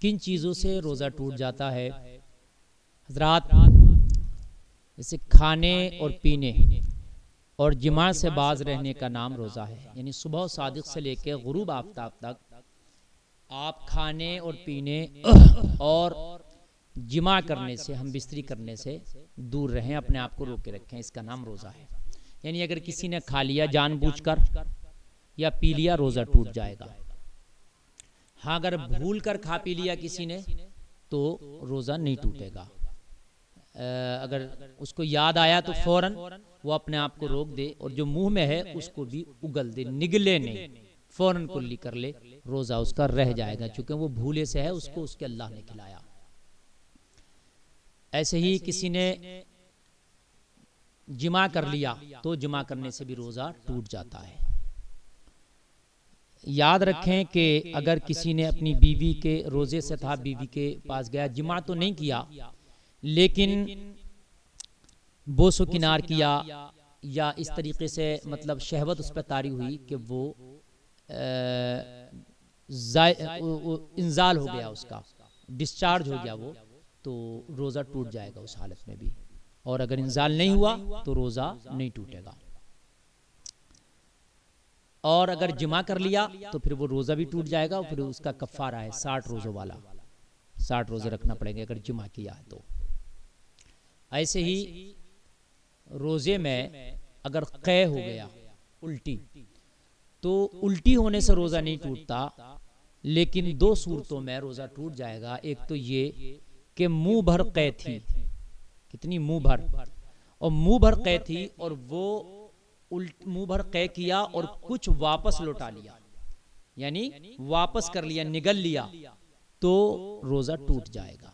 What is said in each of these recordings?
کن چیزوں سے روزہ ٹوٹ جاتا ہے؟ حضرات، جیسے کھانے اور پینے اور جماع سے باز رہنے کا نام روزہ ہے. یعنی صبح صادق سے لے کے غروب آفتاب تک آپ کھانے اور پینے اور جماع کرنے سے، ہم بستری کرنے سے دور رہیں، اپنے آپ کو روک کے رکھیں. اس کا نام روزہ ہے. یعنی اگر کسی نے کھا لیا جان بوجھ کر یا پی لیا، روزہ ٹوٹ جائے گا. ہاں، اگر بھول کر کھا پی لیا کسی نے تو روزہ نہیں ٹوٹے گا. اگر اس کو یاد آیا تو فوراً وہ اپنے آپ کو روک دے، اور جو منہ میں ہے اس کو بھی اگل دے، نگلے نہیں، فوراً کلی کر لے، روزہ اس کا رہ جائے گا، چونکہ وہ بھولے سے ہے، اس کو اس کے اللہ نے کھلایا. ایسے ہی کسی نے جماع کر لیا تو جماع کرنے سے بھی روزہ ٹوٹ جاتا ہے. یاد رکھیں کہ اگر کسی نے اپنی بیوی کے روزے سے تھا، بیوی کے پاس گیا، جماع تو نہیں کیا لیکن بوس و کنار کیا یا اس طریقے سے مطلب شہوت اس پہ طاری ہوئی کہ وہ انزال ہو گیا، اس کا ڈسچارج ہو گیا، وہ تو روزہ ٹوٹ جائے گا اس حالت میں بھی. اور اگر انزال نہیں ہوا تو روزہ نہیں ٹوٹے گا. اور اگر جماع کر لیا تو پھر وہ روزہ بھی ٹوٹ جائے گا، اور پھر اس کا کفارہ ہے 60 روزوں والا، 60 روزے رکھنا پڑیں گے اگر جماع کیا ہے تو. ایسے ہی روزے میں اگر قے ہو گیا، الٹی، تو الٹی ہونے سے روزہ نہیں ٹوٹتا، لیکن دو صورتوں میں روزہ ٹوٹ جائے گا. ایک تو یہ کہ منہ بھر قے تھی، کتنی منہ بھر، اور منہ بھر قے تھی اور وہ منہ بھر قے کیا اور کچھ واپس لوٹا لیا، یعنی واپس کر لیا، نگل لیا، تو روزہ ٹوٹ جائے گا.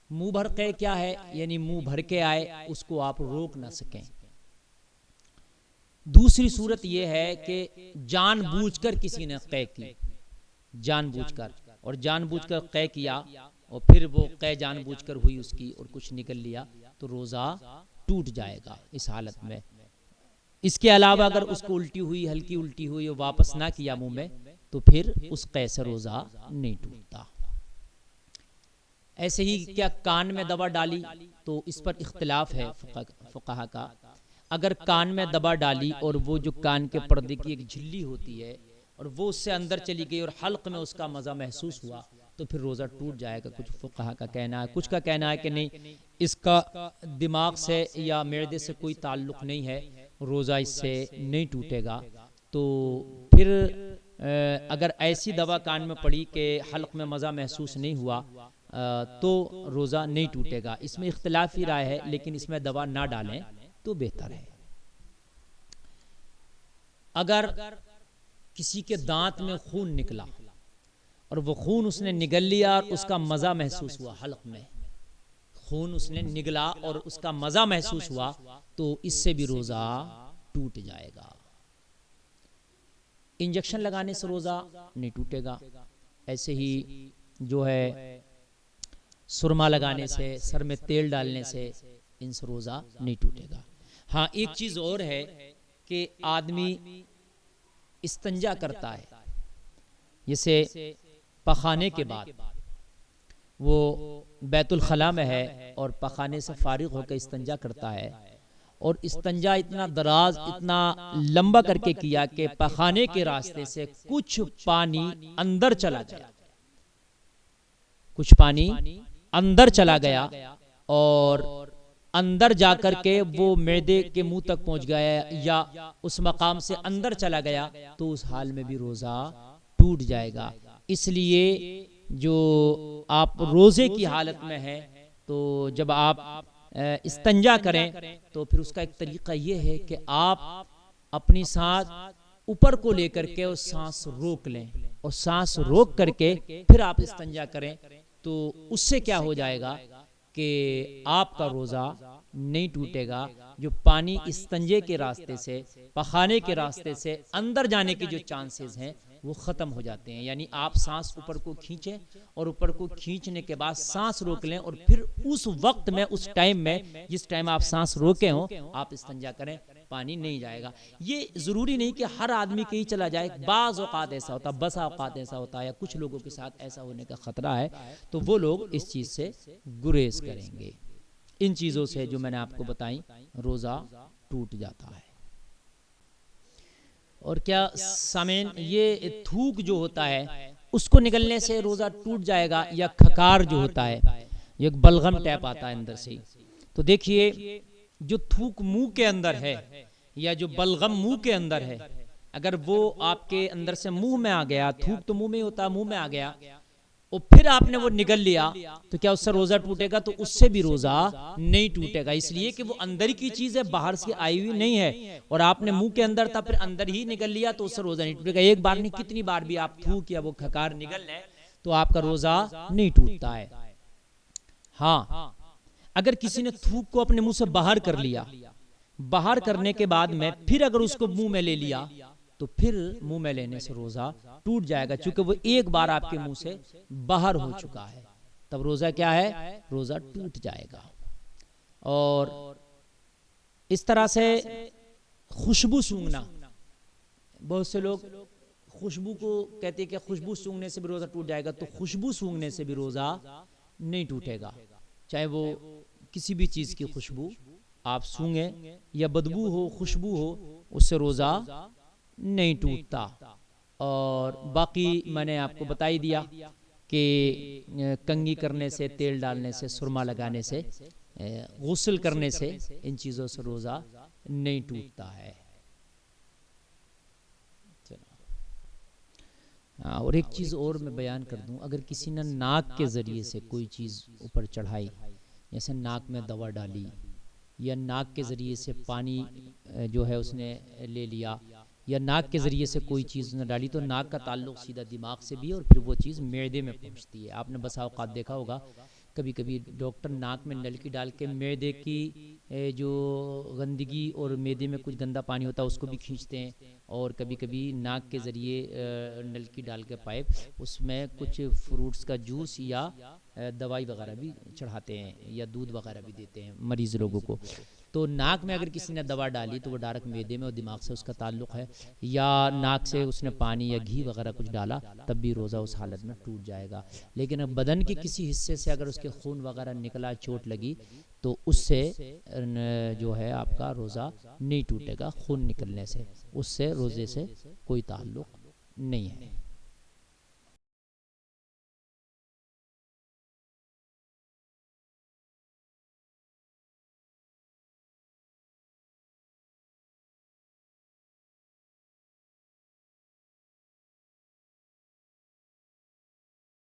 منہ بھر قے کیا ہے؟ یعنی منہ بھر کے آئے، اس کو آپ روک نہ سکیں. دوسری صورت یہ ہے کہ جان بوجھ کر کسی نے قے کی، جان بوجھ کر، اور جان بوجھ کر قے کیا اور پھر وہ قے جان بوجھ کر ہوئی اس کی اور کچھ نکل لیا، تو روزہ ٹوٹ جائے گا اس حالت میں. اس کے علاوہ اگر اس کو الٹی ہوئی، ہلکی الٹی ہوئی اور واپس نہ کیا منہ میں، تو پھر اس قے سے روزہ نہیں ٹوٹتا. ایسے ہی کیا کان میں دوا ڈالی، تو اس پر اختلاف ہے فقہا کا. اگر کان میں دوا ڈالی اور وہ جو کان کے پردے کی ایک جھلی ہوتی ہے اور وہ اس سے اندر چلی گئی اور حلق میں اس کا مزہ محسوس ہوا، تو پھر روزہ ٹوٹ جائے گا. کچھ فقہا کا کہنا ہے، کچھ کا کہنا ہے کہ نہیں، اس کا دماغ سے یا معدے سے کوئی تعلق نہیں ہے، روزہ اس سے نہیں ٹوٹے گا. تو پھر اگر ایسی دوا کان میں پڑی کہ حلق میں مزہ محسوس نہیں ہوا تو روزہ نہیں ٹوٹے گا. اس میں اختلافی رائے ہے، لیکن اس میں دوا نہ ڈالیں تو بہتر ہے. اگر کسی کے دانت میں خون نکلا اور وہ خون اس نے نگل لیا اور اس کا مزہ محسوس ہوا، حلق میں خون اس نے نگلا اور اس کا مزہ محسوس ہوا، تو اس سے بھی روزہ ٹوٹ جائے گا. انجیکشن لگانے سے روزہ نہیں ٹوٹے گا. ایسے ہی جو ہے سرما لگانے سے، سر میں تیل ڈالنے سے، ان سے روزہ نہیں ٹوٹے گا. ہاں، ایک چیز اور ہے کہ آدمی استنجا کرتا ہے، جیسے پخانے کے بعد وہ بیت الخلاء میں ہے اور پخانے سے فارغ ہو کے استنجا کرتا ہے، اور استنجا اتنا دراز، اتنا لمبا کر کے کیا کہ پخانے کے راستے سے کچھ پانی اندر چلا گیا، کچھ پانی اندر چلا گیا اور اندر جا کر کے وہ معدے کے منہ تک پہنچ گیا یا اس مقام سے اندر چلا گیا، تو اس حال میں بھی روزہ ٹوٹ جائے گا. اس لیے جو آپ روزے کی حالت میں ہیں تو جب آپ استنجا کریں تو پھر اس کا ایک طریقہ یہ ہے کہ آپ اپنی سانس اوپر کو لے کر کے اور سانس روک لیں، اور سانس روک کر کے پھر آپ استنجا کریں. تو اس سے کیا ہو جائے گا کہ آپ کا روزہ نہیں ٹوٹے گا. جو پانی استنجے کے راستے سے، پخانے کے راستے سے اندر جانے کے جو چانسز ہیں وہ ختم ہو جاتے ہیں. یعنی آپ سانس اوپر کو کھینچیں اور اوپر کو کھینچنے کے بعد سانس روک لیں، اور پھر اس وقت میں، اس ٹائم میں جس ٹائم آپ سانس روکے ہوں، آپ استنجا کریں. پانی نہیں جائے گا۔ یہ ضروری نہیں کہ ہر آدمی کے ہی چلا جائے، بعض اوقات ایسا ہوتا ہے، بس اوقات ایسا ہوتا ہے، یا کچھ لوگوں کے ساتھ ایسا ہونے کا خطرہ ہے، تو وہ لوگ اس چیز سے گریز کریں گے۔ ان چیزوں سے جو میں نے آپ کو بتائیں روزہ ٹوٹ جاتا ہے۔ اور کیا سامعین، یہ تھوک جو ہوتا ہے اس کو نگلنے سے روزہ ٹوٹ جائے گا، یا کھکار جو ہوتا ہے، یہ ایک بلغم ٹیپ آتا ہے اندر سے، تو دیکھیے جو تھوک منہ کے اندر ہے یا جو بلغم منہ کے اندر ہے، اگر وہ آپ کے اندر سے منہ میں آ گیا، تھوک تو منہ میں ہوتا ہے، منہ میں آ گیا اور پھر آپ نے وہ نگل لیا، تو کیا اس سے روزہ ٹوٹے گا؟ تو اس سے بھی روزہ نہیں ٹوٹے گا، اس لیے کہ وہ اندر کی چیز ہے، باہر سے آئی ہوئی نہیں ہے، اور آپ نے منہ کے اندر تھا پھر اندر ہی نگل لیا، تو اس سے روزہ نہیں ٹوٹے گا۔ ایک بار نہیں، کتنی بار بھی آپ تھوک یا وہ کھکار نگل لیں تو آپ کا روزہ نہیں ٹوٹتا ہے۔ ہاں، اگر کسی نے تھوک کو اپنے منہ سے باہر کر لیا، باہر کرنے کے بعد میں پھر اگر اس کو منہ میں لے لیا، تو پھر منہ میں لینے سے روزہ ٹوٹ جائے گا، چونکہ وہ ایک بار آپ کے منہ سے باہر ہو چکا ہے، تب روزہ کیا ہے؟ روزہ ٹوٹ جائے گا۔ اور اس طرح سے خوشبو سونگنا، بہت سے لوگ خوشبو کو کہتے ہیں کہ خوشبو سونگنے سے بھی روزہ ٹوٹ جائے گا، تو خوشبو سونگنے سے بھی روزہ نہیں ٹوٹے گا، چاہے وہ کسی بھی چیز کی خوشبو آپ سونگیں، یا بدبو ہو، خوشبو ہو، اس سے روزہ نہیں ٹوٹتا۔ اور باقی میں نے آپ کو بتائی دیا کہ کنگھی کرنے سے، تیل ڈالنے سے، سرما لگانے سے، غسل کرنے سے، ان چیزوں سے روزہ نہیں ٹوٹتا ہے۔ اور ایک چیز اور میں بیان کر دوں، اگر کسی نے ناک کے ذریعے سے کوئی چیز اوپر چڑھائی، جیسے ناک میں دوا ڈالی، یا ناک کے ذریعے سے پانی جو ہے اس نے لے لیا، یا ناک کے ذریعے سے کوئی چیز نہ ڈالی، تو ناک کا تعلق سیدھا دماغ سے بھی ہے، اور پھر وہ چیز معدے میں پہنچتی ہے۔ آپ نے بسا اوقات دیکھا ہوگا کبھی کبھی ڈاکٹر ناک میں نلکی ڈال کے معدے کی جو گندگی اور معدے میں کچھ گندا پانی ہوتا ہے اس کو بھی کھینچتے ہیں، اور کبھی کبھی ناک کے ذریعے نلکی ڈال کے پائپ، اس میں کچھ فروٹس کا جوس یا دوائی وغیرہ بھی چڑھاتے ہیں، یا دودھ وغیرہ بھی دیتے ہیں مریض لوگوں کو۔ تو ناک میں اگر کسی نے دوا ڈالی تو وہ ڈائریکٹ معدے میں اور دماغ سے اس کا تعلق ہے، یا ناک سے اس نے پانی یا گھی وغیرہ کچھ ڈالا، تب بھی روزہ اس حالت میں ٹوٹ جائے گا۔ لیکن بدن کے کسی حصے سے اگر اس کے خون وغیرہ نکلا، چوٹ لگی، تو اس سے جو ہے آپ کا روزہ نہیں ٹوٹے گا، خون نکلنے سے، اس سے روزے سے کوئی تعلق نہیں ہے۔